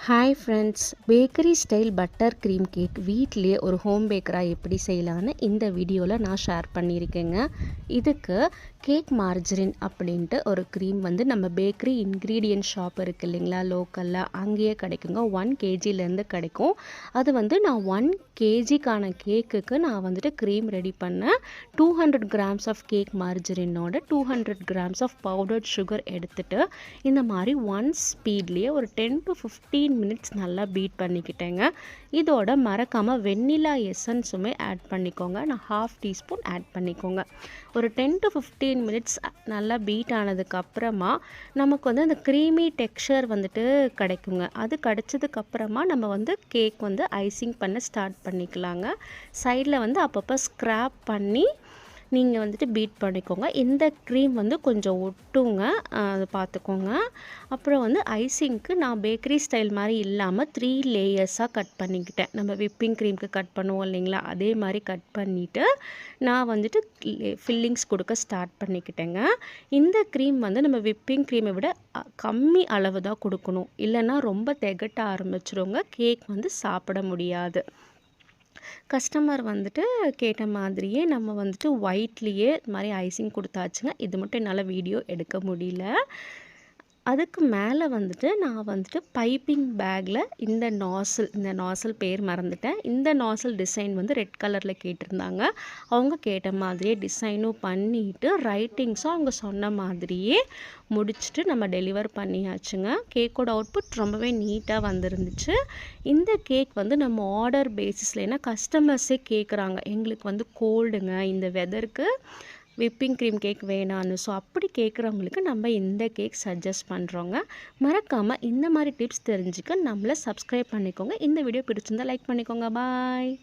Hi friends, bakery style butter cream cake வீட்டிலேயே ஒரு home பேக்கராக எப்படி செய்யலான்னு இந்த வீடியோவில் நான் ஷேர் பண்ணியிருக்கேங்க. இதுக்கு கேக் மார்ஜரின் அப்படின்ட்டு ஒரு க்ரீம் நம்ம பேக்கரி இன்க்ரீடியன்ட் ஷாப் இருக்குது இல்லைங்களா, லோக்கலில் அங்கேயே கிடைக்குங்க. 1 kgலேருந்து கிடைக்கும். அது நான் 1 kgக்கான கேக்குக்கு நான் க்ரீம் ரெடி பண்ணேன். 200 grams ஆஃப் கேக் மார்ஜரினோட 200 grams ஆஃப் பவுடர்ட் சுகர் எடுத்துகிட்டு இந்த மாதிரி 1 ஸ்பீட்லேயே ஒரு 10 to 15 மினிட்ஸ் நல்லா பீட் பண்ணிக்கிட்டேங்க. இதோட மறக்காமல் வெண்ணிலா எசன்ஸுமே ஆட் பண்ணிக்கோங்க. நான் 1/2 teaspoon ஆட் பண்ணிக்கோங்க. ஒரு 10 to 15 மினிட்ஸ் நல்லா பீட் ஆனதுக்கப்புறமா நமக்கு அந்த க்ரீமி டெக்ஸ்சர் கிடைக்குங்க. அது கிடைச்சதுக்கப்புறமா நம்ம கேக் ஐசிங் பண்ண ஸ்டார்ட் பண்ணிக்கலாங்க. சைடில் அப்பப்போ ஸ்க்ராப் பண்ணி நீங்கள் பீட் பண்ணிக்கோங்க. இந்த க்ரீம் கொஞ்சம் ஒட்டுங்க, அதை பார்த்துக்கோங்க. அப்புறம் ஐசிங்க்கு நான் பேக்கரி ஸ்டைல் மாதிரி இல்லாமல் 3 லேயர்ஸாக கட் பண்ணிக்கிட்டேன். நம்ம விப்பிங் க்ரீமுக்கு கட் பண்ணுவோம் இல்லைங்களா, அதே மாதிரி கட் பண்ணிவிட்டு நான் ஃபில்லிங்ஸ் கொடுக்க ஸ்டார்ட் பண்ணிக்கிட்டேங்க. இந்த க்ரீம் நம்ம விப்பிங் க்ரீமை விட கம்மி அளவு தான் கொடுக்கணும், இல்லைன்னா ரொம்ப திகட்ட ஆரம்பிச்சிருங்க, கேக் சாப்பிட முடியாது. கஸ்டமர் கேட்ட மாதிரியே நம்ம ஒயிட்லேயே இது மாதிரி ஐசிங் கொடுத்தாச்சுங்க. இது மட்டும் என்னால் வீடியோ எடுக்க முடியல. அதுக்கு மேலே நான் பைப்பிங் பேக்கில் இந்த நாசில் பேர் மறந்துட்டேன். இந்த நாசில் டிசைன் ரெட் கலரில் கேட்டிருந்தாங்க. அவங்க கேட்ட மாதிரியே டிசைனும் பண்ணிவிட்டு ரைட்டிங்ஸும் அவங்க சொன்ன மாதிரியே முடிச்சுட்டு நம்ம டெலிவர் பண்ணியாச்சுங்க. கேக்கோட அவுட்புட் ரொம்பவே நீட்டாக வந்துருந்துச்சு. இந்த கேக் நம்ம ஆர்டர் பேசிஸில், ஏன்னா கஸ்டமர்ஸே கேட்குறாங்க, எங்களுக்கு கோல்டுங்க, இந்த வெதருக்கு விப்பிங் க்ரீம் கேக் வேணான்னு. ஸோ அப்படி கேட்குறவங்களுக்கு நம்ம இந்த கேக் சஜஸ்ட் பண்ணுறோங்க. மறக்காமல் இந்த மாதிரி டிப்ஸ் தெரிஞ்சுக்க நம்மளை சப்ஸ்கிரைப் பண்ணிக்கோங்க. இந்த வீடியோ பிடிச்சிருந்தால் லைக் பண்ணிக்கோங்க. பாய்.